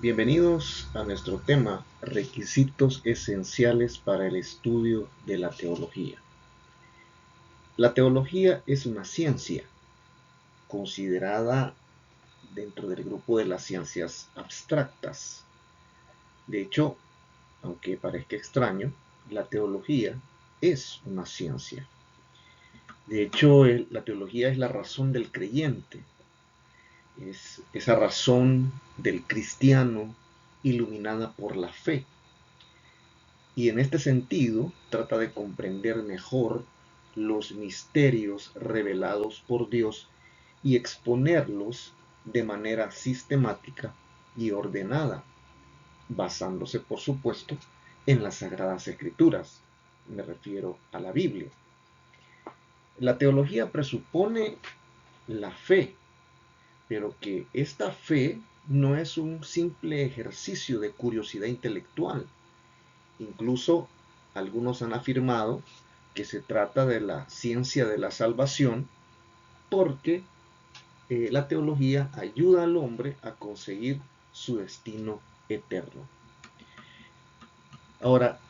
Bienvenidos a nuestro tema, requisitos esenciales para el estudio de la teología. La teología es una ciencia considerada dentro del grupo de las ciencias abstractas. De hecho, aunque parezca extraño, la teología es una ciencia. De hecho, la teología es la razón del creyente, es esa razón del cristiano iluminada por la fe. Y en este sentido trata de comprender mejor los misterios revelados por Dios y exponerlos de manera sistemática y ordenada, basándose, por supuesto, en las Sagradas Escrituras. Me refiero a la Biblia. La teología presupone la fe, pero que esta fe no es un simple ejercicio de curiosidad intelectual. Incluso algunos han afirmado que se trata de la ciencia de la salvación porque la teología ayuda al hombre a conseguir su destino eterno. Ahora,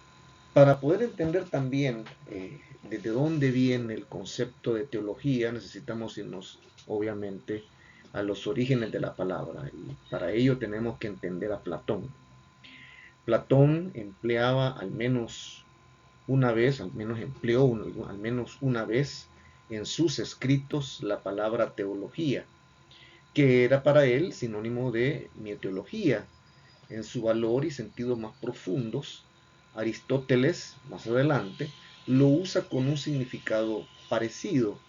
para poder entender también desde dónde viene el concepto de teología, necesitamos irnos, obviamente, a los orígenes de la palabra. Y para ello tenemos que entender a Platón. Platón empleaba al menos una vez, al menos empleó al menos una vez en sus escritos la palabra teología, que era para él sinónimo de mietiología. En su valor y sentido más profundos, Aristóteles, más adelante, lo usa con un significado parecido,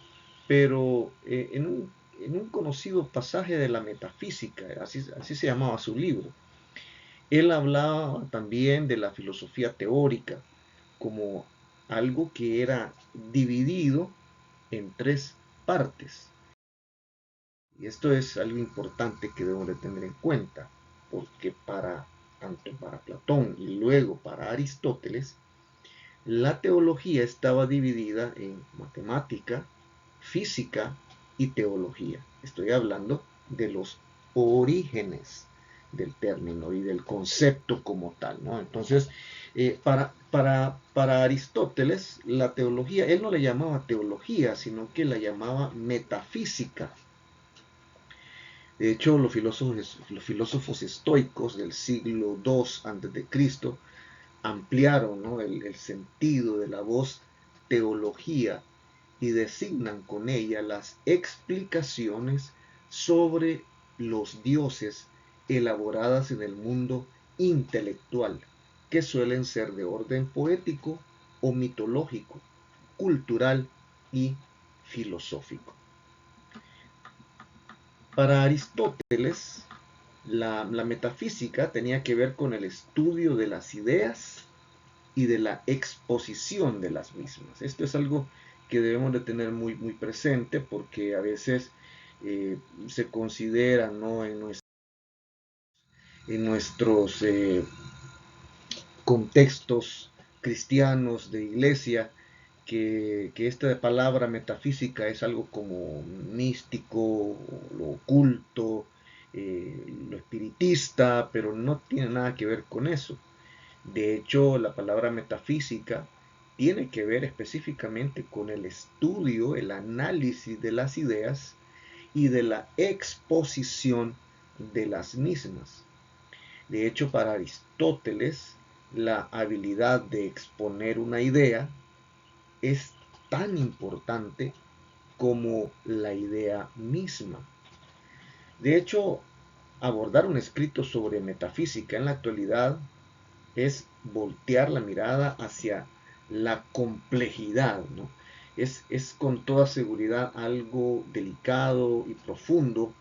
pero en un conocido pasaje de la metafísica, así se llamaba su libro. Él hablaba también de la filosofía teórica como algo que era dividido en tres partes. Y esto es algo importante que debemos de tener en cuenta, porque tanto para Platón y luego para Aristóteles, la teología estaba dividida en matemática, física y teología. Estoy hablando de los orígenes del término y del concepto como tal, ¿no? Entonces, para Aristóteles, la teología, él no le llamaba teología, sino que la llamaba metafísica. De hecho, los filósofos estoicos del siglo II a.C. ampliaron, ¿no?, el sentido de la voz teología y designan con ella las explicaciones sobre los dioses elaboradas en el mundo intelectual, que suelen ser de orden poético o mitológico, cultural y filosófico. Para Aristóteles, la metafísica tenía que ver con el estudio de las ideas y de la exposición de las mismas. Esto es algo que debemos de tener muy, muy presente porque a veces se considera, ¿no?, en nuestros contextos cristianos de iglesia que esta palabra metafísica es algo como místico, lo oculto, lo espiritista, pero no tiene nada que ver con eso. De hecho, la palabra metafísica tiene que ver específicamente con el estudio, el análisis de las ideas y de la exposición de las mismas. De hecho, para Aristóteles, la habilidad de exponer una idea es tan importante como la idea misma. De hecho, abordar un escrito sobre metafísica en la actualidad es voltear la mirada hacia la complejidad, ¿no? Es con toda seguridad algo delicado y profundo,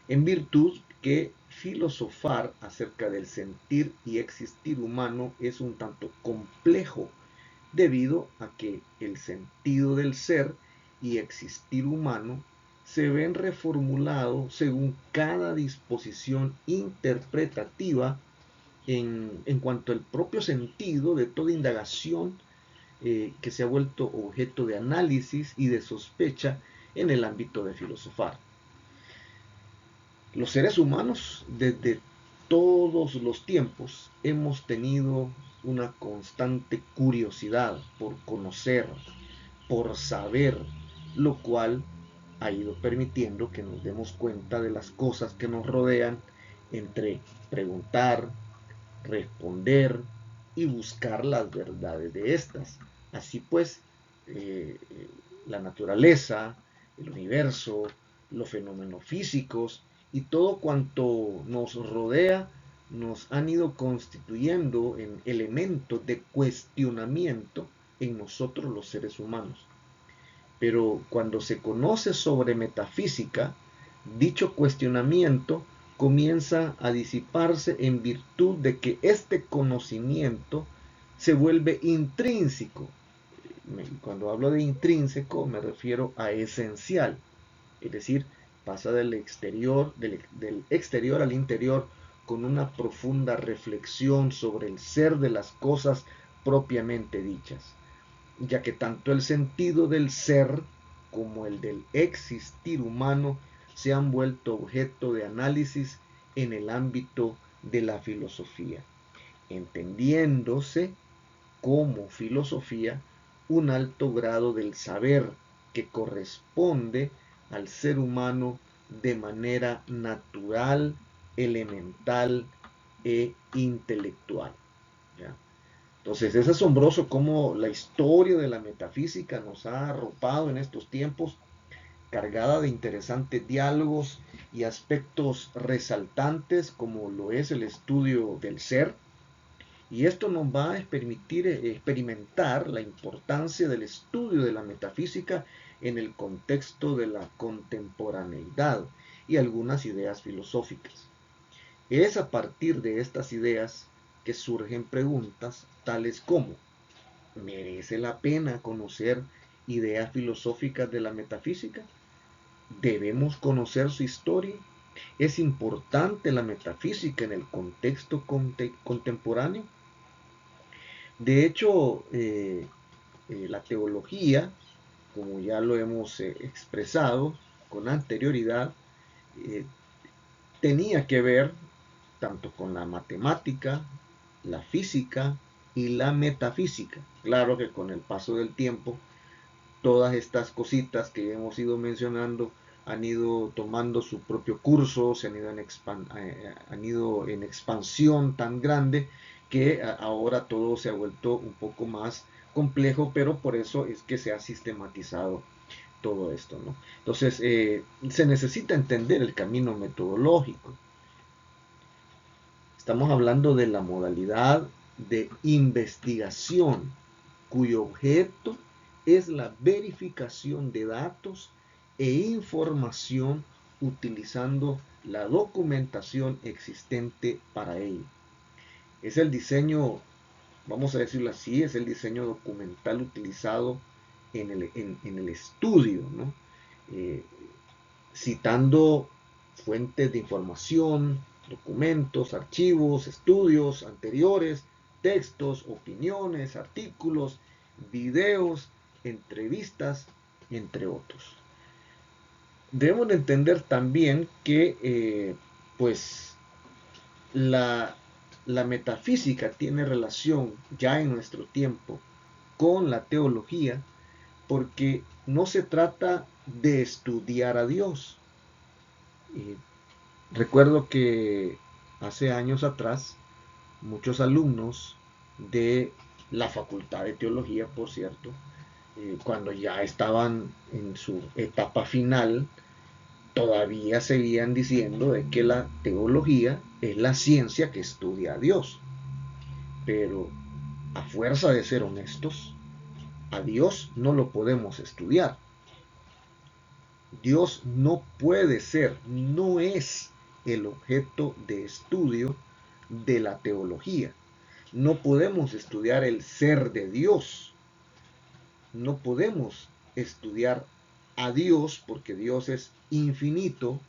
en virtud que filosofar acerca del sentir y existir humano es un tanto complejo, debido a que el sentido del ser y existir humano se ven reformulados según cada disposición interpretativa en cuanto al propio sentido de toda indagación que se ha vuelto objeto de análisis y de sospecha en el ámbito de filosofar. Los seres humanos, desde todos los tiempos hemos tenido una constante curiosidad por conocer, por saber, lo cual ha ido permitiendo que nos demos cuenta de las cosas que nos rodean entre preguntar, responder y buscar las verdades de estas. Así pues, eh, la naturaleza, el universo, los fenómenos físicos y todo cuanto nos rodea nos han ido constituyendo en elementos de cuestionamiento en nosotros los seres humanos. Pero cuando se conoce sobre metafísica, dicho cuestionamiento comienza a disiparse en virtud de que este conocimiento se vuelve intrínseco. Cuando hablo de intrínseco me refiero a esencial, es decir, pasa del exterior al interior con una profunda reflexión sobre el ser de las cosas propiamente dichas, ya que tanto el sentido del ser como el del existir humano se han vuelto objeto de análisis en el ámbito de la filosofía, entendiéndose como filosofía un alto grado del saber que corresponde al ser humano de manera natural, elemental e intelectual. ¿Ya? Entonces es asombroso cómo la historia de la metafísica nos ha arropado en estos tiempos, cargada de interesantes diálogos y aspectos resaltantes como lo es el estudio del ser. Y esto nos va a permitir experimentar la importancia del estudio de la metafísica en el contexto de la contemporaneidad y algunas ideas filosóficas. Es a partir de estas ideas que surgen preguntas tales como: ¿merece la pena conocer ideas filosóficas de la metafísica? ¿Debemos conocer su historia? ¿Es importante la metafísica en el contexto contemporáneo? De hecho, la teología, como ya lo hemos expresado con anterioridad, eh, tenía que ver tanto con la matemática, la física y la metafísica. Claro que con el paso del tiempo, todas estas cositas que hemos ido mencionando han ido tomando su propio curso, han ido en expansión tan grande que ahora todo se ha vuelto un poco más complejo, pero por eso es que se ha sistematizado todo esto, ¿no? Entonces, se necesita entender el camino metodológico. Estamos hablando de la modalidad de investigación, cuyo objeto es la verificación de datos e información utilizando la documentación existente para ello. Es el diseño, vamos a decirlo así, es el diseño documental utilizado en el estudio, ¿no? Eh, Citando fuentes de información, documentos, archivos, estudios anteriores, textos, opiniones, artículos, videos, entrevistas, entre otros. Debemos de entender también que pues la, la metafísica tiene relación ya en nuestro tiempo con la teología, porque no se trata de estudiar a Dios. Recuerdo que hace años atrás muchos alumnos de la Facultad de Teología, por cierto, cuando ya estaban en su etapa final, todavía seguían diciendo de que la teología es la ciencia que estudia a Dios. Pero a fuerza de ser honestos, a Dios no lo podemos estudiar. Dios no puede ser, no es el objeto de estudio de la teología. No podemos estudiar el ser de Dios. No podemos estudiar a Dios porque Dios es infinito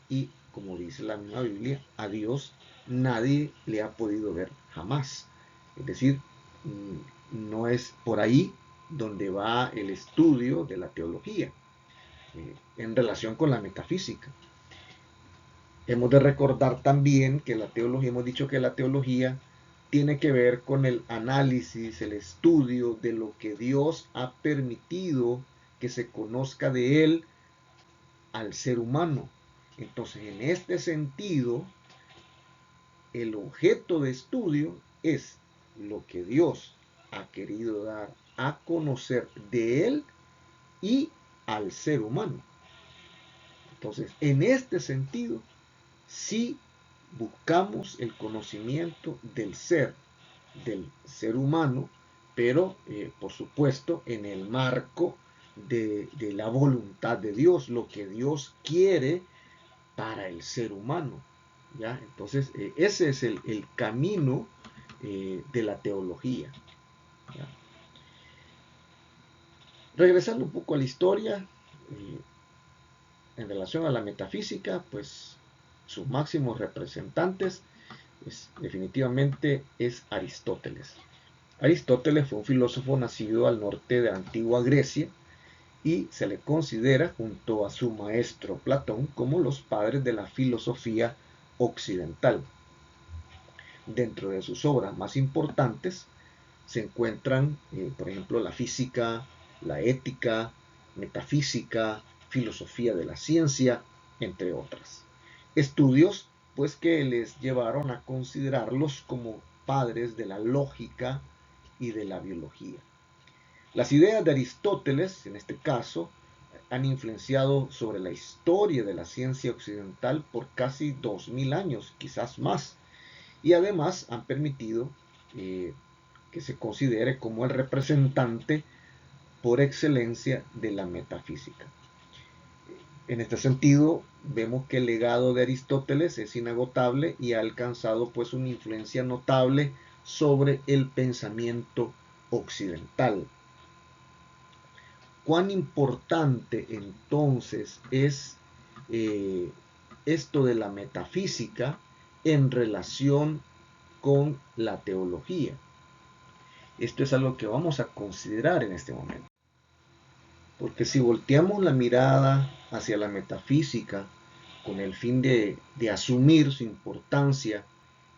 y, como dice la misma Biblia, a Dios nadie le ha podido ver jamás. Es decir, no es por ahí donde va el estudio de la teología en relación con la metafísica. Hemos de recordar también que la teología, hemos dicho que la teología tiene que ver con el análisis, el estudio de lo que Dios ha permitido que se conozca de Él al ser humano. Entonces, en este sentido, el objeto de estudio es lo que Dios ha querido dar a conocer de Él y al ser humano. Entonces, en este sentido, sí buscamos el conocimiento del ser humano, pero por supuesto en el marco de la voluntad de Dios, lo que Dios quiere para el ser humano. ¿Ya? Entonces, ese es el camino de la teología. ¿Ya? Regresando un poco a la historia, en relación a la metafísica, pues sus máximos representantes definitivamente es Aristóteles. Aristóteles fue un filósofo nacido al norte de antigua Grecia y se le considera, junto a su maestro Platón, como los padres de la filosofía occidental. Dentro de sus obras más importantes se encuentran, por ejemplo, la física, la ética, metafísica, filosofía de la ciencia, entre otras. Estudios, pues, que les llevaron a considerarlos como padres de la lógica y de la biología. Las ideas de Aristóteles, en este caso, han influenciado sobre la historia de la ciencia occidental por casi 2000 años, quizás más, y además han permitido que se considere como el representante por excelencia de la metafísica. En este sentido, vemos que el legado de Aristóteles es inagotable y ha alcanzado pues una influencia notable sobre el pensamiento occidental. ¿Cuán importante entonces es esto de la metafísica en relación con la teología? Esto es algo que vamos a considerar en este momento. Porque si volteamos la mirada hacia la metafísica con el fin de asumir su importancia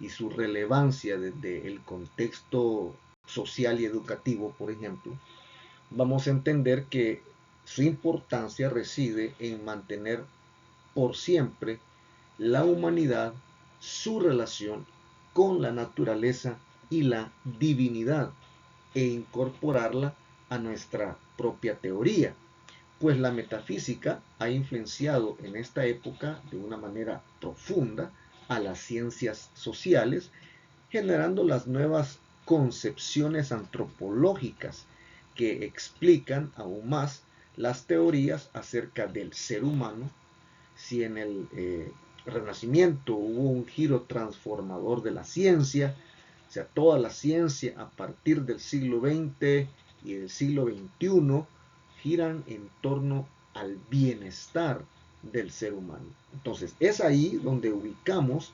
y su relevancia desde el contexto social y educativo, por ejemplo, vamos a entender que su importancia reside en mantener por siempre la humanidad, su relación con la naturaleza y la divinidad e incorporarla a nuestra propia teoría, pues la metafísica ha influenciado en esta época de una manera profunda a las ciencias sociales, generando las nuevas concepciones antropológicas que explican aún más las teorías acerca del ser humano. Si en el Renacimiento hubo un giro transformador de la ciencia, o sea, toda la ciencia a partir del siglo XX y del siglo XXI giran en torno al bienestar del ser humano. Entonces, es ahí donde ubicamos,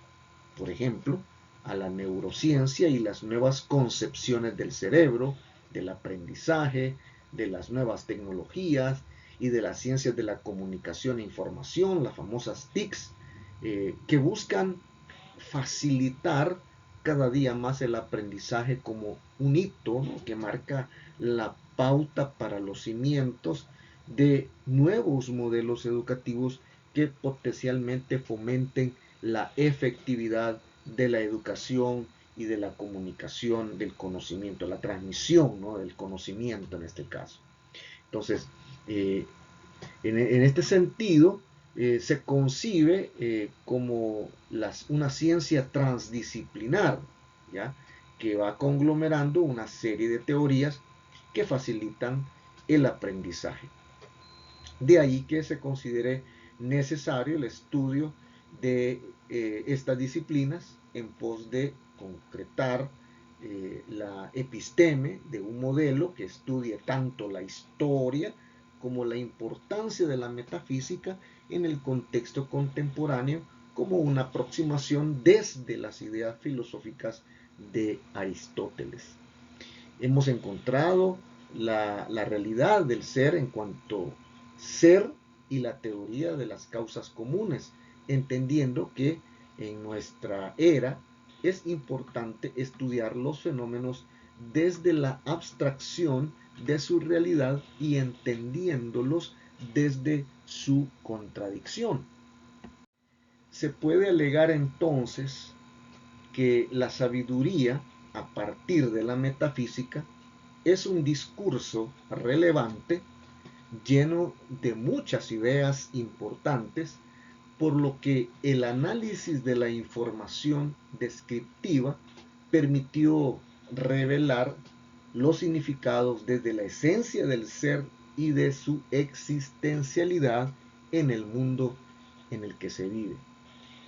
por ejemplo, a la neurociencia y las nuevas concepciones del cerebro, del aprendizaje, de las nuevas tecnologías y de las ciencias de la comunicación e información, las famosas TICs, que buscan facilitar cada día más el aprendizaje como un hito, ¿no?, que marca la pauta para los cimientos de nuevos modelos educativos que potencialmente fomenten la efectividad de la educación y de la comunicación del conocimiento, la transmisión, ¿no?, del conocimiento en este caso. Entonces, en este sentido, se concibe como una ciencia transdisciplinar, ¿ya?, que va conglomerando una serie de teorías que facilitan el aprendizaje. De ahí que se considere necesario el estudio de estas disciplinas en pos de concretar la episteme de un modelo que estudie tanto la historia como la importancia de la metafísica en el contexto contemporáneo como una aproximación desde las ideas filosóficas de Aristóteles. Hemos encontrado la realidad del ser en cuanto ser y la teoría de las causas comunes entendiendo que en nuestra era es importante estudiar los fenómenos desde la abstracción de su realidad y entendiéndolos desde su contradicción. Se puede alegar entonces que la sabiduría, a partir de la metafísica, es un discurso relevante, lleno de muchas ideas importantes, por lo que el análisis de la información descriptiva permitió revelar los significados desde la esencia del ser y de su existencialidad en el mundo en el que se vive.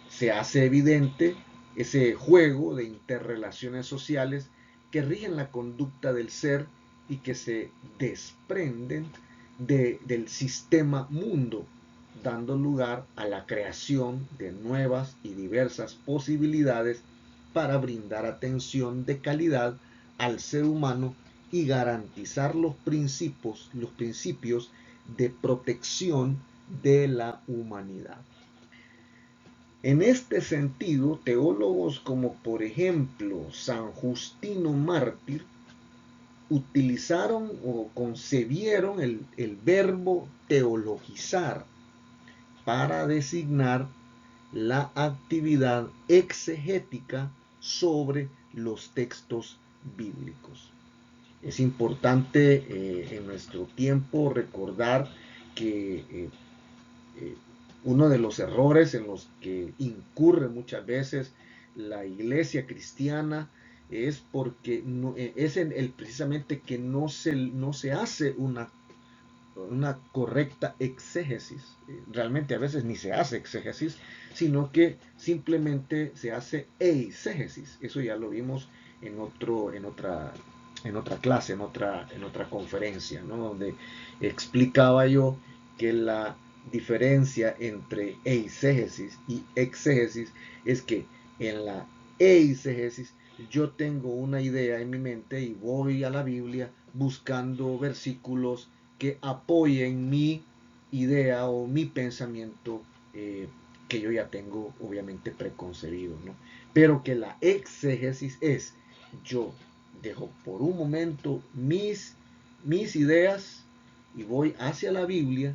Se hace evidente ese juego de interrelaciones sociales que rigen la conducta del ser y que se desprenden del sistema mundo, dando lugar a la creación de nuevas y diversas posibilidades para brindar atención de calidad al ser humano y garantizar los principios de protección de la humanidad. En este sentido, teólogos como por ejemplo San Justino Mártir utilizaron o concebieron el verbo teologizar para designar la actividad exegética sobre los textos bíblicos. Es importante en nuestro tiempo recordar que uno de los errores en los que incurre muchas veces la iglesia cristiana es porque precisamente que no se hace una correcta exégesis. Realmente a veces ni se hace exégesis, sino que simplemente se hace eisegesis. Eso ya lo vimos en otra clase, en otra conferencia, ¿no? Donde explicaba yo que la diferencia entre eisegesis y exégesis es que en la eisegesis yo tengo una idea en mi mente y voy a la Biblia buscando versículos que apoyen mi idea o mi pensamiento que yo ya tengo obviamente preconcebido, ¿no? Pero que la exégesis es yo dejo por un momento mis ideas y voy hacia la Biblia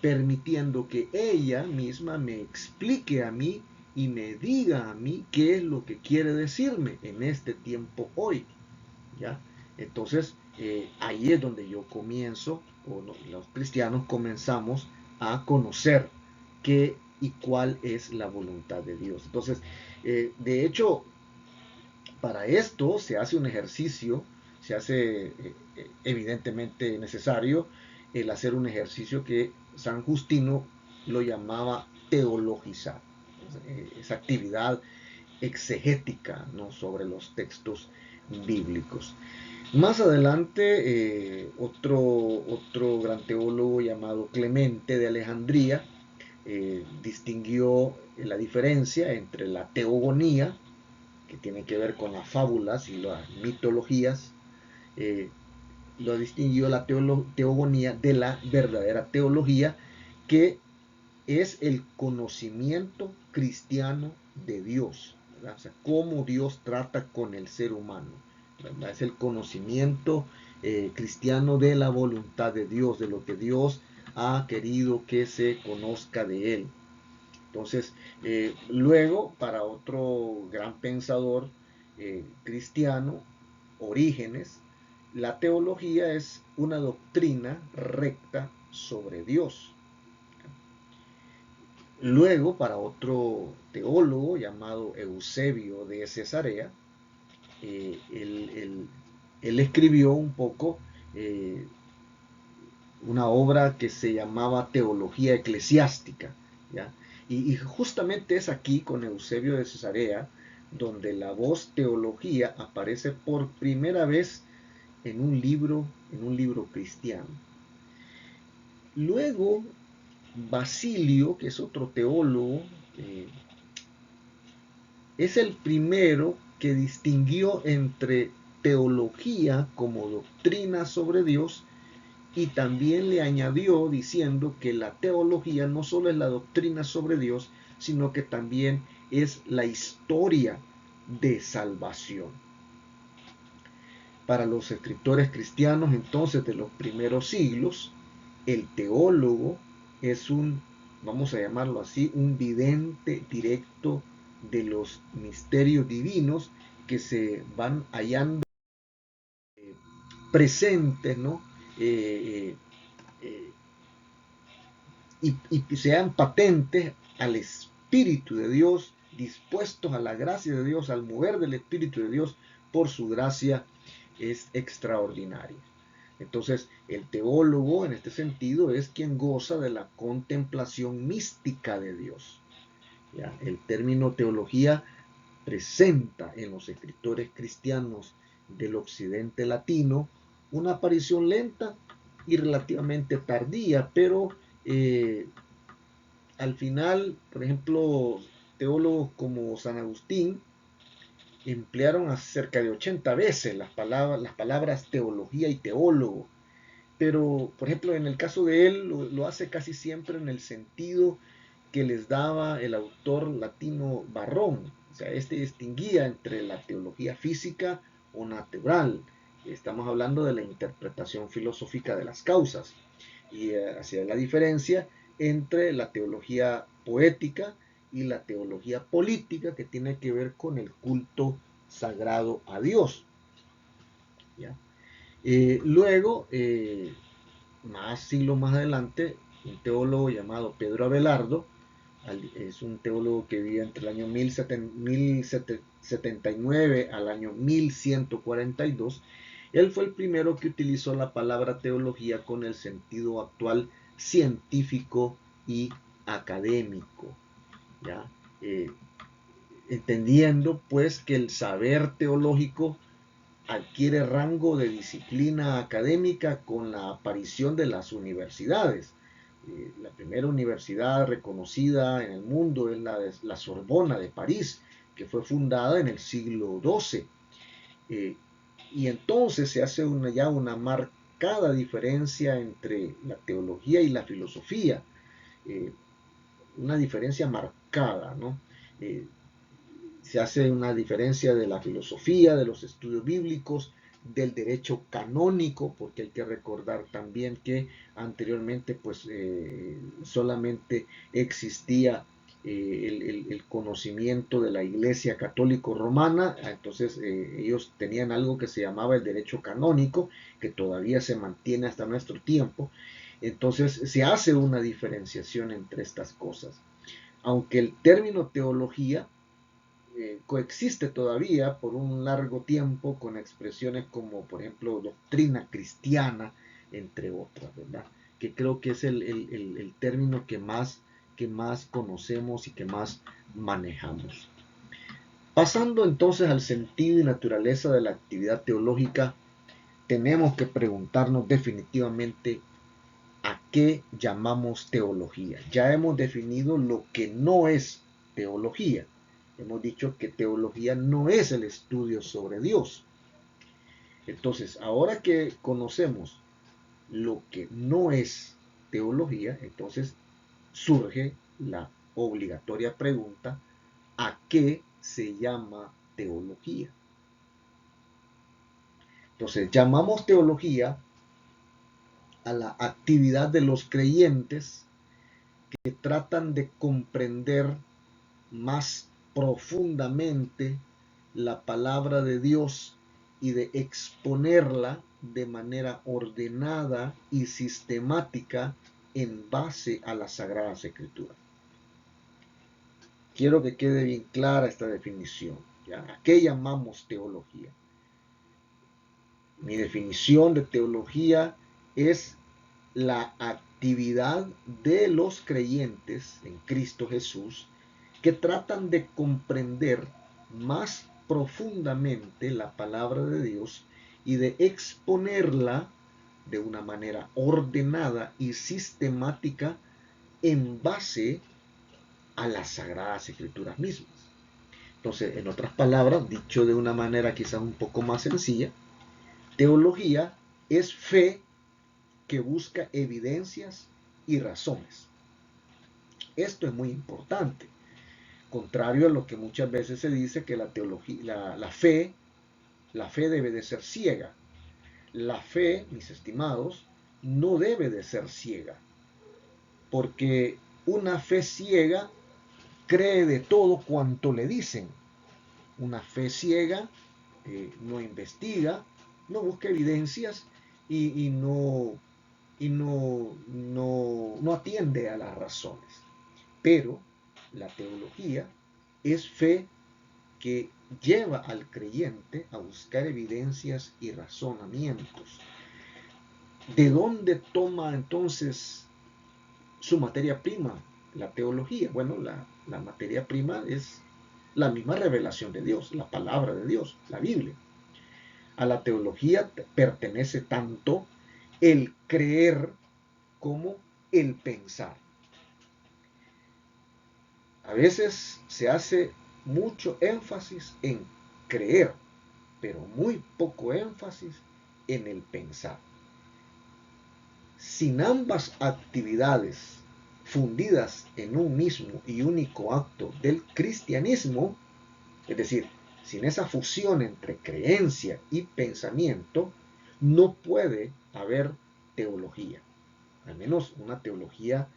permitiendo que ella misma me explique a mí y me diga a mí qué es lo que quiere decirme en este tiempo hoy, ¿ya? Entonces, ahí es donde yo comienzo, o no, los cristianos comenzamos a conocer qué y cuál es la voluntad de Dios. Entonces, de hecho, para esto se hace un ejercicio, se hace evidentemente necesario el hacer un ejercicio que San Justino lo llamaba teologizar, esa actividad exegética, ¿no?, sobre los textos bíblicos. Más adelante, otro gran teólogo llamado Clemente de Alejandría distinguió la diferencia entre la teogonía, que tiene que ver con las fábulas y las mitologías, lo distinguió la teogonía de la verdadera teología, que es el conocimiento cristiano de Dios, ¿verdad? O sea, cómo Dios trata con el ser humano, ¿verdad? Es el conocimiento cristiano de la voluntad de Dios, de lo que Dios ha querido que se conozca de Él. Entonces, luego, para otro gran pensador cristiano, Orígenes, la teología es una doctrina recta sobre Dios. Luego, para otro teólogo llamado Eusebio de Cesarea, él escribió un poco una obra que se llamaba Teología Eclesiástica, ¿ya? Y justamente es aquí, con Eusebio de Cesarea, donde la voz teología aparece por primera vez en un libro cristiano. Luego, Basilio, que es otro teólogo, es el primero que distinguió entre teología como doctrina sobre Dios, y también le añadió diciendo que la teología no solo es la doctrina sobre Dios, sino que también es la historia de salvación. Para los escritores cristianos entonces de los primeros siglos, el teólogo es un, vamos a llamarlo así, un vidente directo de los misterios divinos que se van hallando presentes, ¿no? Eh, eh, y sean patentes al Espíritu de Dios, dispuestos a la gracia de Dios, al mover del Espíritu de Dios por su gracia, es extraordinaria. Entonces, el teólogo en este sentido es quien goza de la contemplación mística de Dios. ¿Ya? El término teología presenta en los escritores cristianos del occidente latino una aparición lenta y relativamente tardía, pero al final, por ejemplo, teólogos como San Agustín emplearon cerca de 80 veces las palabras teología y teólogo, pero por ejemplo en el caso de él lo hace casi siempre en el sentido que les daba el autor latino Barrón. O sea, este distinguía entre la teología física o natural. Estamos hablando de la interpretación filosófica de las causas y hacía la diferencia entre la teología poética y la teología política, que tiene que ver con el culto sagrado a Dios. ¿Ya? Luego, más siglos más adelante, un teólogo llamado Pedro Abelardo, es un teólogo que vivía entre el año 1079 al año 1142. Él fue el primero que utilizó la palabra teología con el sentido actual científico y académico, ¿ya? Entendiendo pues que el saber teológico adquiere rango de disciplina académica con la aparición de las universidades. La primera universidad reconocida en el mundo es la Sorbona de París, que fue fundada en el siglo XII. Y entonces se hace ya una marcada diferencia entre la teología y la filosofía, eh, una diferencia marcada, ¿no? Eh, Se hace una diferencia de la filosofía, de los estudios bíblicos, del derecho canónico, porque hay que recordar también que anteriormente pues solamente existía el conocimiento de la Iglesia Católico Romana. Entonces ellos tenían algo que se llamaba el derecho canónico, que todavía se mantiene hasta nuestro tiempo. Entonces se hace una diferenciación entre estas cosas. Aunque el término teología coexiste todavía por un largo tiempo con expresiones como, por ejemplo, doctrina cristiana, entre otras, ¿verdad? Que creo que es el término que más conocemos y que más manejamos. Pasando entonces al sentido y naturaleza de la actividad teológica, tenemos que preguntarnos definitivamente a qué llamamos teología. Ya hemos definido lo que no es teología. Hemos dicho que teología no es el estudio sobre Dios. Entonces, ahora que conocemos lo que no es teología, entonces surge la obligatoria pregunta: ¿a qué se llama teología? Entonces, llamamos teología a la actividad de los creyentes que tratan de comprender más profundamente la palabra de Dios y de exponerla de manera ordenada y sistemática en base a las Sagradas Escrituras. Quiero que quede bien clara esta definición. ¿Ya? ¿A qué llamamos teología? Mi definición de teología es la actividad de los creyentes en Cristo Jesús que tratan de comprender más profundamente la palabra de Dios y de exponerla de una manera ordenada y sistemática en base a las Sagradas Escrituras mismas. Entonces, en otras palabras, dicho de una manera quizás un poco más sencilla, teología es fe que busca evidencias y razones. Esto es muy importante, contrario a lo que muchas veces se dice que la teología, la fe debe de ser ciega. La fe, mis estimados, no debe de ser ciega, porque una fe ciega cree de todo cuanto le dicen. Una fe ciega no investiga, no busca evidencias y no atiende a las razones. Pero la teología es fe que lleva al creyente a buscar evidencias y razonamientos. ¿De dónde toma entonces su materia prima la teología? Bueno, la materia prima es la misma revelación de Dios, la palabra de Dios, la Biblia. A la teología pertenece tanto el creer como el pensar. A veces se hace mucho énfasis en creer, pero muy poco énfasis en el pensar. Sin ambas actividades fundidas en un mismo y único acto del cristianismo, es decir, sin esa fusión entre creencia y pensamiento, no puede haber teología, al menos una teología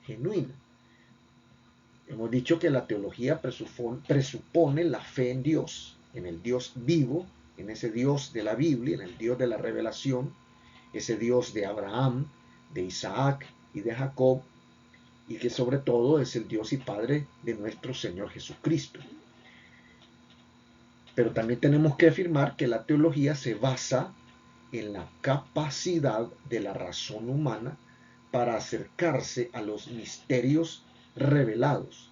genuina. Hemos dicho que la teología presupone la fe en Dios, en el Dios vivo, en ese Dios de la Biblia, en el Dios de la revelación, ese Dios de Abraham, de Isaac y de Jacob, y que sobre todo es el Dios y Padre de nuestro Señor Jesucristo. Pero también tenemos que afirmar que la teología se basa en la capacidad de la razón humana para acercarse a los misterios revelados,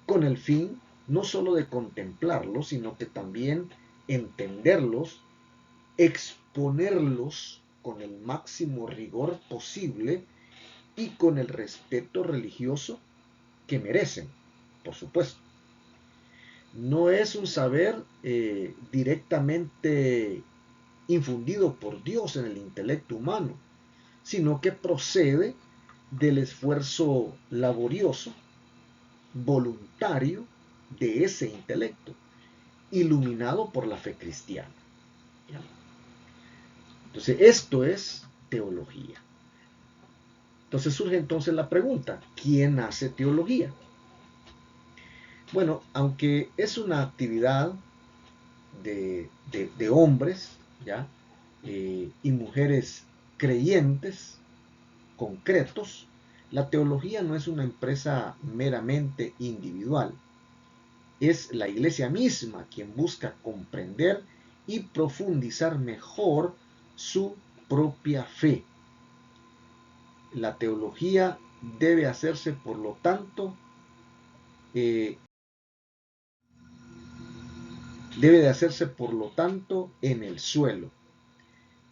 con el fin no sólo de contemplarlos, sino que también entenderlos, exponerlos con el máximo rigor posible y con el respeto religioso que merecen, por supuesto. No es un saber directamente infundido por Dios en el intelecto humano, sino que procede del esfuerzo laborioso, voluntario de ese intelecto, iluminado por la fe cristiana. Entonces, esto es teología. Entonces surge entonces la pregunta, ¿quién hace teología? Bueno, aunque es una actividad de hombres, ¿ya? Y mujeres creyentes, concretos, la teología no es una empresa meramente individual. Es la iglesia misma quien busca comprender y profundizar mejor su propia fe. La teología debe hacerse, por lo tanto, en el suelo.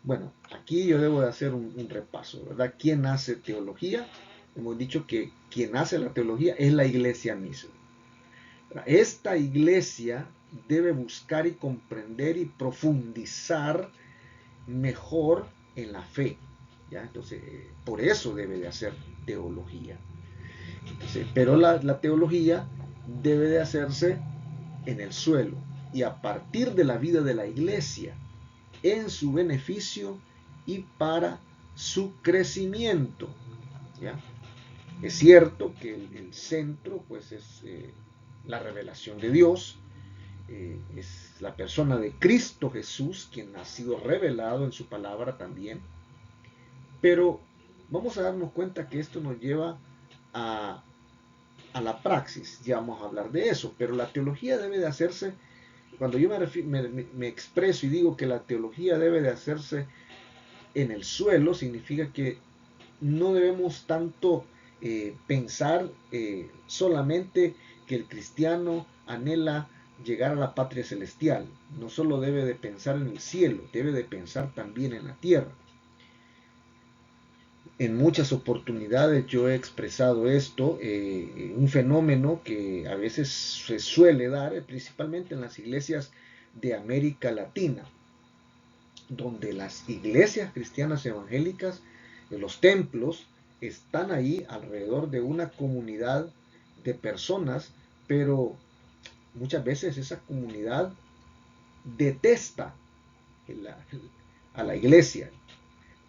Bueno, aquí yo debo de hacer un repaso, ¿verdad? ¿Quién hace teología? Hemos dicho que quien hace la teología es la iglesia misma. Esta iglesia debe buscar y comprender y profundizar mejor en la fe, ¿ya? Entonces, por eso debe de hacer teología. Entonces, pero la teología debe de hacerse en el suelo y a partir de la vida de la iglesia, en su beneficio y para su crecimiento, ¿ya? Es cierto que el centro pues es la revelación de Dios, es la persona de Cristo Jesús quien ha sido revelado en su palabra también, pero vamos a darnos cuenta que esto nos lleva a, a la praxis, ya vamos a hablar de eso, pero la teología debe de hacerse, cuando yo me expreso y digo que la teología debe de hacerse en el suelo, significa que no debemos tanto pensar solamente que el cristiano anhela llegar a la patria celestial. No solo debe de pensar en el cielo, debe de pensar también en la tierra. En muchas oportunidades yo he expresado esto, un fenómeno que a veces se suele dar, principalmente en las iglesias de América Latina, donde las iglesias cristianas evangélicas, los templos, están ahí alrededor de una comunidad de personas pero muchas veces esa comunidad detesta la- a la iglesia.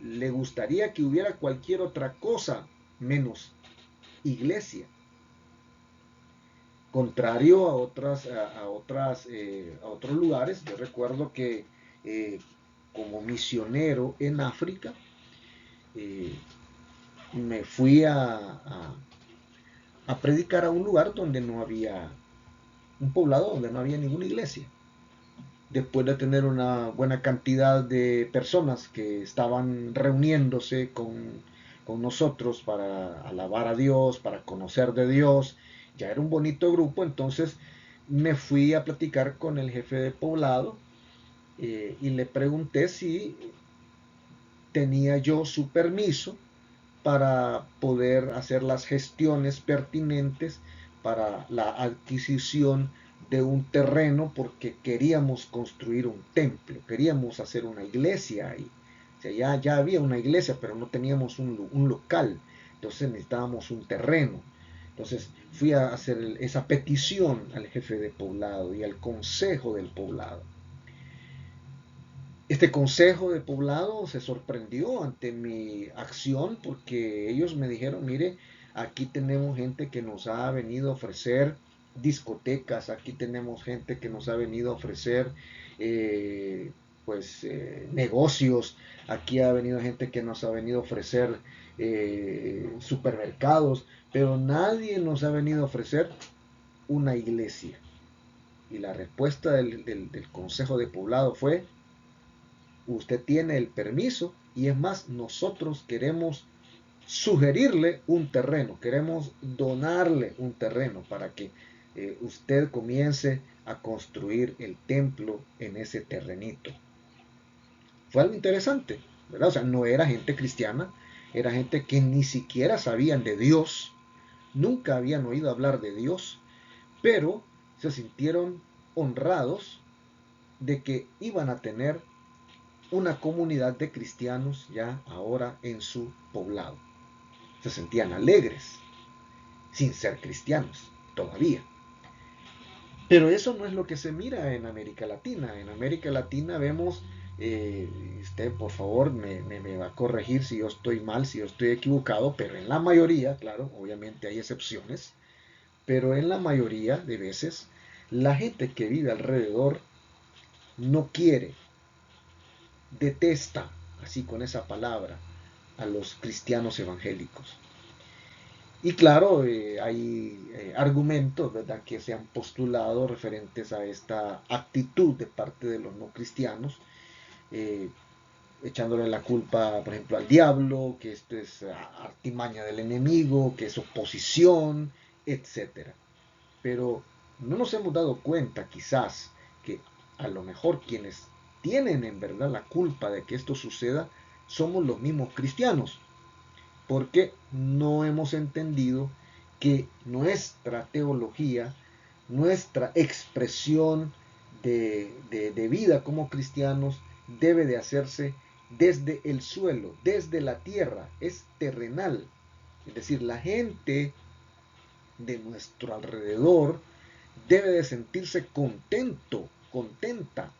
Le gustaría que hubiera cualquier otra cosa menos iglesia. Contrario a otros lugares, yo recuerdo que eh, como misionero en África, eh, me fui a predicar a un lugar donde no había, un poblado donde no había ninguna iglesia. Después de tener una buena cantidad de personas que estaban reuniéndose con nosotros para alabar a Dios, para conocer de Dios, ya era un bonito grupo, entonces me fui a platicar con el jefe de poblado y le pregunté si tenía yo su permiso para poder hacer las gestiones pertinentes para la adquisición de un terreno porque queríamos construir un templo, queríamos hacer una iglesia ahí. O sea, ya había una iglesia, pero no teníamos un local, entonces necesitábamos un terreno. Entonces fui a hacer esa petición al jefe de poblado y al consejo del poblado. Este consejo de poblado se sorprendió ante mi acción porque ellos me dijeron, mire, aquí tenemos gente que nos ha venido a ofrecer discotecas, aquí tenemos gente que nos ha venido a ofrecer eh, negocios, aquí ha venido gente que nos ha venido a ofrecer supermercados, pero nadie nos ha venido a ofrecer una iglesia. Y la respuesta del consejo de poblado fue, usted tiene el permiso y es más, nosotros queremos sugerirle un terreno, queremos donarle un terreno para que usted comience a construir el templo en ese terrenito. Fue algo interesante, ¿verdad? O sea, no era gente cristiana, era gente que ni siquiera sabían de Dios, nunca habían oído hablar de Dios, pero se sintieron honrados de que iban a tener una comunidad de cristianos ya ahora en su poblado. Se sentían alegres, sin ser cristianos todavía. Pero eso no es lo que se mira en América Latina. En América Latina vemos, usted por favor me va a corregir si yo estoy mal, si yo estoy equivocado, pero en la mayoría, claro, obviamente hay excepciones, pero en la mayoría de veces la gente que vive alrededor no quiere, detesta, así con esa palabra, a los cristianos evangélicos. Y claro, hay argumentos, ¿verdad?, que se han postulado referentes a esta actitud de parte de los no cristianos, eh, echándole la culpa, por ejemplo, al diablo, que esto es artimaña del enemigo, que es oposición, etcétera. Pero no nos hemos dado cuenta, quizás, que a lo mejor quienes tienen en verdad la culpa de que esto suceda somos los mismos cristianos, porque no hemos entendido que nuestra teología, nuestra expresión de vida como cristianos debe de hacerse desde el suelo, desde la tierra, es terrenal. Es decir, la gente de nuestro alrededor debe de sentirse contenta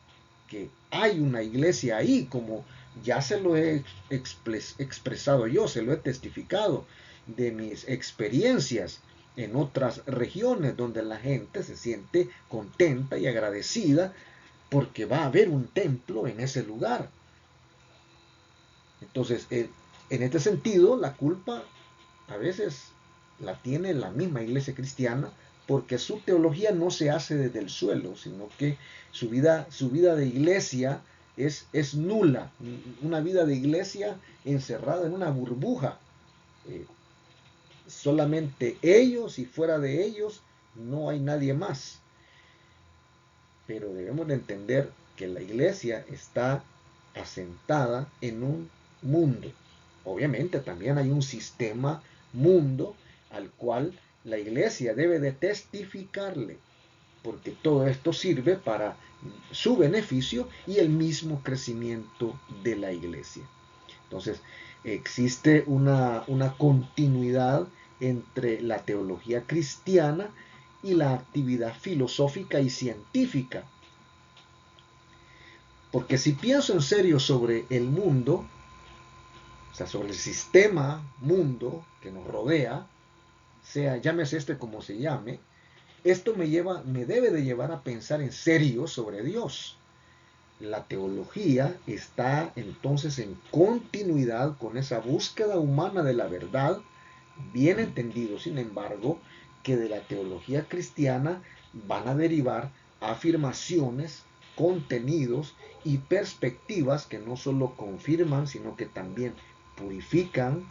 que hay una iglesia ahí, como ya se lo he expresado yo, se lo he testificado de mis experiencias en otras regiones donde la gente se siente contenta y agradecida porque va a haber un templo en ese lugar. Entonces, en este sentido, la culpa a veces la tiene la misma iglesia cristiana porque su teología no se hace desde el suelo, sino que su vida de iglesia es nula, una vida de iglesia encerrada en una burbuja. Eh, Solamente ellos y fuera de ellos no hay nadie más. Pero debemos de entender que la iglesia está asentada en un mundo. Obviamente también hay un sistema mundo al cual la iglesia debe de testificarle, porque todo esto sirve para su beneficio y el mismo crecimiento de la iglesia. Entonces, existe una continuidad entre la teología cristiana y la actividad filosófica y científica. Porque si pienso en serio sobre el mundo, o sea, sobre el sistema mundo que nos rodea, sea llámese este como se llame, esto me debe de llevar a pensar en serio sobre Dios. La teología está entonces en continuidad con esa búsqueda humana de la verdad, bien entendido, sin embargo, que de la teología cristiana van a derivar afirmaciones, contenidos y perspectivas que no solo confirman, sino que también purifican,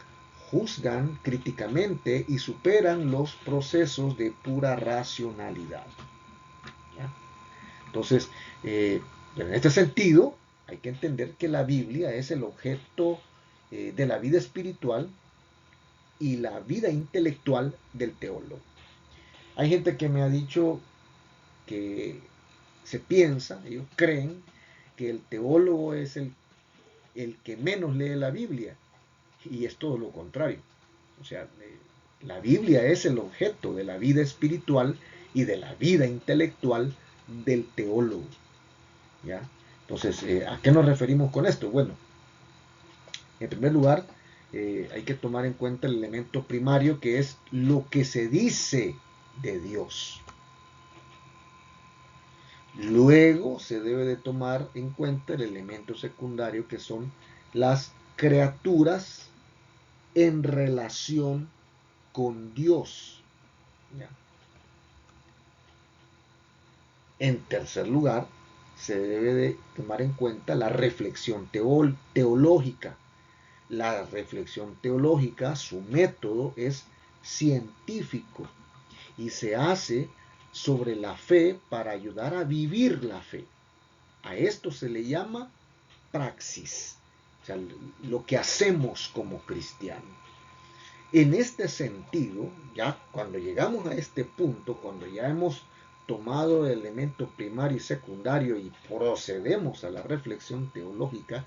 juzgan críticamente y superan los procesos de pura racionalidad. ¿Ya? Entonces, en este sentido, hay que entender que la Biblia es el objeto de la vida espiritual y la vida intelectual del teólogo. Hay gente que me ha dicho que se piensa, ellos creen que el teólogo es el que menos lee la Biblia, y es todo lo contrario. O sea, la Biblia es el objeto de la vida espiritual y de la vida intelectual del teólogo. ¿Ya? Entonces, ¿a qué nos referimos con esto? Bueno, en primer lugar, hay que tomar en cuenta el elemento primario que es lo que se dice de Dios. Luego se debe de tomar en cuenta el elemento secundario que son las criaturas en relación con Dios. ¿Ya? En tercer lugar, se debe de tomar en cuenta la reflexión teológica. La reflexión teológica, su método es científico y se hace sobre la fe para ayudar a vivir la fe. A esto se le llama praxis, o sea, lo que hacemos como cristianos. En este sentido, ya cuando llegamos a este punto, cuando ya hemos tomado el elemento primario y secundario y procedemos a la reflexión teológica,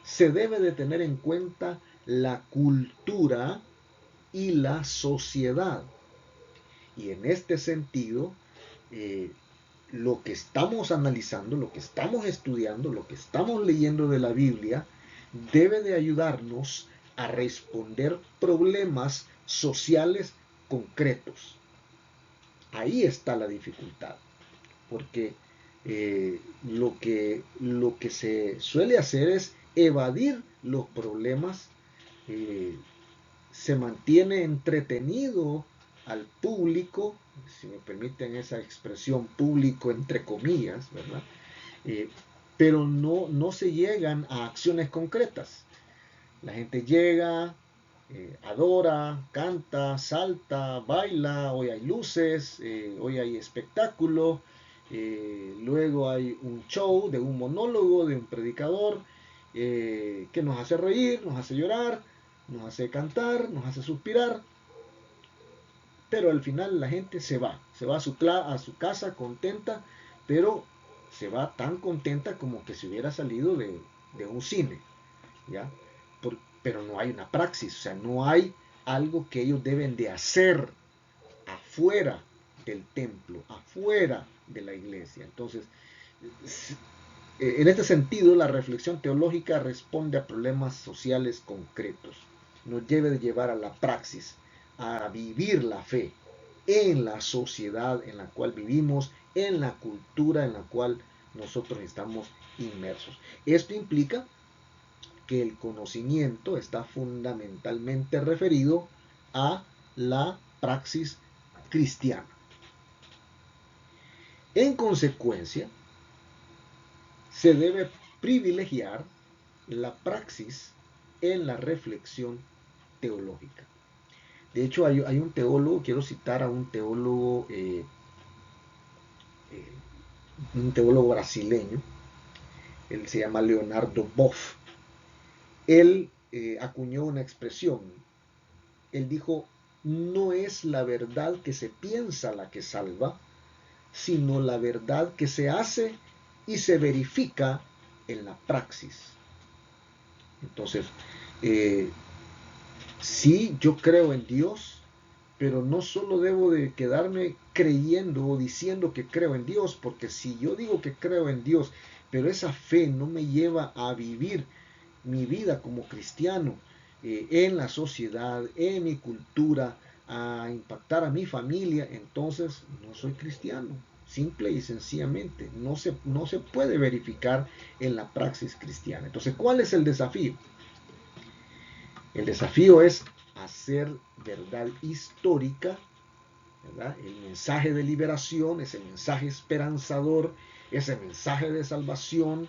se debe de tener en cuenta la cultura y la sociedad. Y en este sentido, eh, lo que estamos analizando, lo que estamos estudiando, lo que estamos leyendo de la Biblia, debe de ayudarnos a responder problemas sociales concretos. Ahí está la dificultad, porque lo que se suele hacer es evadir los problemas, eh, se mantiene entretenido al público, si me permiten esa expresión, público entre comillas, ¿verdad? Eh, pero no se llegan a acciones concretas. La gente llega, adora, canta, salta, baila, hoy hay luces, hoy hay espectáculo, luego hay un show de un monólogo, de un predicador, que nos hace reír, nos hace llorar, nos hace cantar, nos hace suspirar, pero al final la gente se va a su casa contenta, pero se va tan contenta como que se hubiera salido de un cine, ¿ya? Pero no hay una praxis, o sea, no hay algo que ellos deben de hacer afuera del templo, afuera de la iglesia. Entonces, en este sentido, la reflexión teológica responde a problemas sociales concretos. Nos debe de llevar a la praxis, a vivir la fe en la sociedad en la cual vivimos, en la cultura en la cual nosotros estamos inmersos. Esto implica que el conocimiento está fundamentalmente referido a la praxis cristiana. En consecuencia, se debe privilegiar la praxis en la reflexión teológica. De hecho, hay un teólogo, quiero citar a un teólogo brasileño, él se llama Leonardo Boff. Él acuñó una expresión. Él dijo, no es la verdad que se piensa la que salva, sino la verdad que se hace y se verifica en la praxis. Entonces, sí, yo creo en Dios, pero no solo debo de quedarme creyendo o diciendo que creo en Dios, porque si yo digo que creo en Dios, pero esa fe no me lleva a vivir mi vida como cristiano en la sociedad, en mi cultura, a impactar a mi familia, entonces no soy cristiano. Simple y sencillamente, no se puede verificar en la praxis cristiana. Entonces, ¿cuál es el desafío? El desafío es hacer verdad histórica, ¿verdad? El mensaje de liberación, ese mensaje esperanzador, ese mensaje de salvación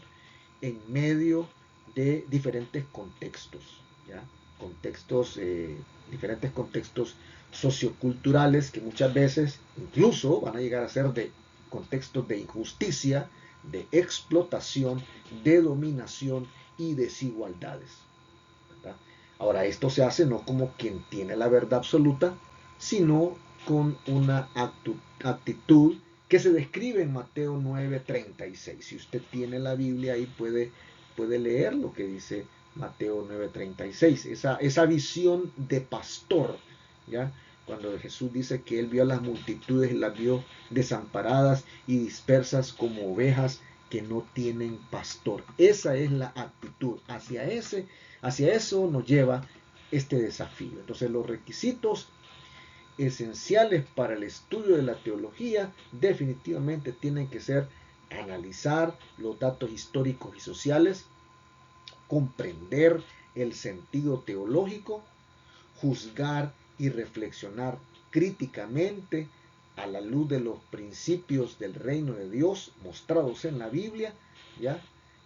en medio de diferentes contextos, ¿ya? Contextos, diferentes contextos socioculturales que muchas veces incluso van a llegar a ser de contextos de injusticia, de explotación, de dominación y desigualdades, ¿verdad? Ahora, esto se hace no como quien tiene la verdad absoluta, sino con una actitud que se describe en Mateo 9:36. Si usted tiene la Biblia ahí puede leer lo que dice Mateo 9:36. Esa visión de pastor, ¿ya? Cuando Jesús dice que él vio a las multitudes, las vio desamparadas y dispersas como ovejas que no tienen pastor. Esa es la actitud. Hacia eso nos lleva este desafío. Entonces los requisitos esenciales para el estudio de la teología definitivamente tienen que ser analizar los datos históricos y sociales, comprender el sentido teológico, juzgar y reflexionar críticamente a la luz de los principios del reino de Dios mostrados en la Biblia, ¿ya?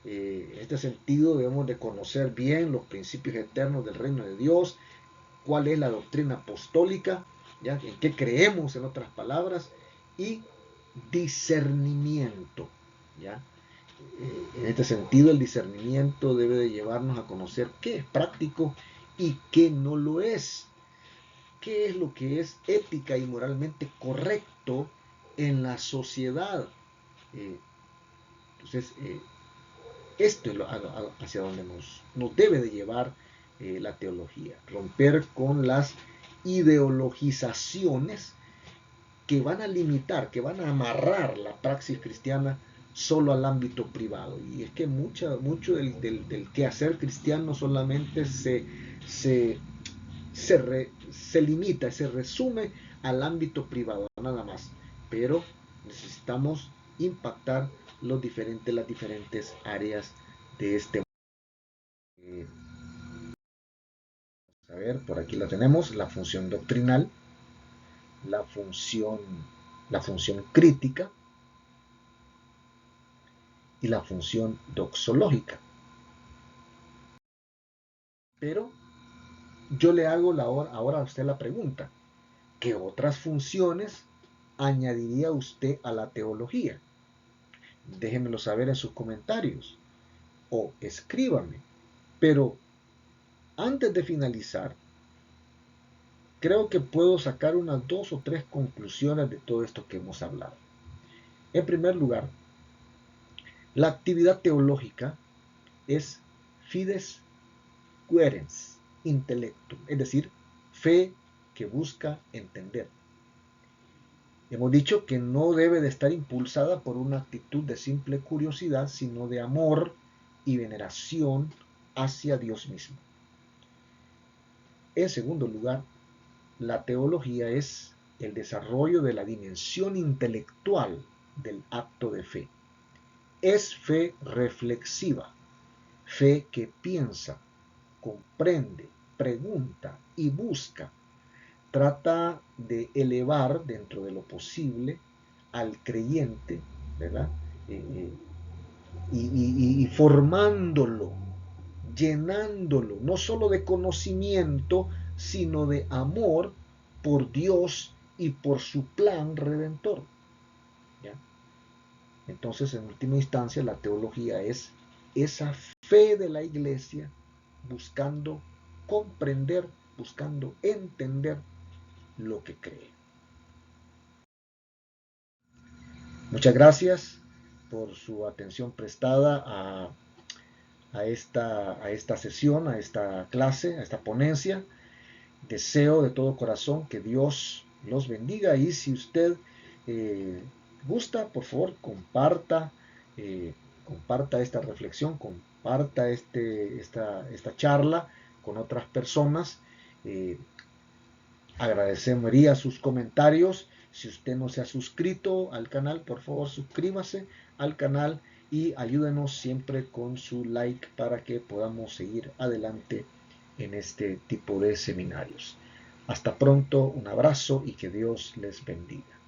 En este sentido debemos de conocer bien los principios eternos del reino de Dios, cuál es la doctrina apostólica, ¿ya? En qué creemos, en otras palabras, y discernimiento, ¿ya? En este sentido, el discernimiento debe de llevarnos a conocer qué es práctico y qué no lo es, qué es lo que es ética y moralmente correcto en la sociedad. Eh, entonces, esto es hacia donde nos debe de llevar la teología, romper con las ideologizaciones que van a limitar, que van a amarrar la praxis cristiana solo al ámbito privado. Y es que mucho del quehacer cristiano solamente se, se limita, se resume al ámbito privado, nada más. Pero necesitamos impactar las diferentes áreas de este mundo. A ver, por aquí la tenemos, la función doctrinal, la función, la función crítica y la función doxológica. Pero yo le hago ahora a usted la pregunta, ¿qué otras funciones añadiría usted a la teología? Déjenmelo saber en sus comentarios o escríbame. Pero antes de finalizar, creo que puedo sacar unas 2 o 3 conclusiones de todo esto que hemos hablado. En primer lugar, la actividad teológica es fides querens, intelectum, es decir, fe que busca entender. Hemos dicho que no debe de estar impulsada por una actitud de simple curiosidad, sino de amor y veneración hacia Dios mismo. En segundo lugar, la teología es el desarrollo de la dimensión intelectual del acto de fe. Es fe reflexiva, fe que piensa, comprende, pregunta y busca. Trata de elevar dentro de lo posible al creyente, ¿verdad? Eh, eh, y formándolo, llenándolo, no solo de conocimiento, sino de amor por Dios y por su plan redentor. ¿Ya? Entonces, en última instancia, la teología es esa fe de la iglesia buscando comprender, buscando entender lo que cree. Muchas gracias por su atención prestada a esta sesión, a esta clase, a esta ponencia. deseo de todo corazón que Dios los bendiga, y si usted gusta, por favor, comparta esta reflexión, comparta esta charla con otras personas. Agradecería sus comentarios. Si usted no se ha suscrito al canal, por favor suscríbase al canal y ayúdenos siempre con su like para que podamos seguir adelante en este tipo de seminarios. Hasta pronto, un abrazo y que Dios les bendiga.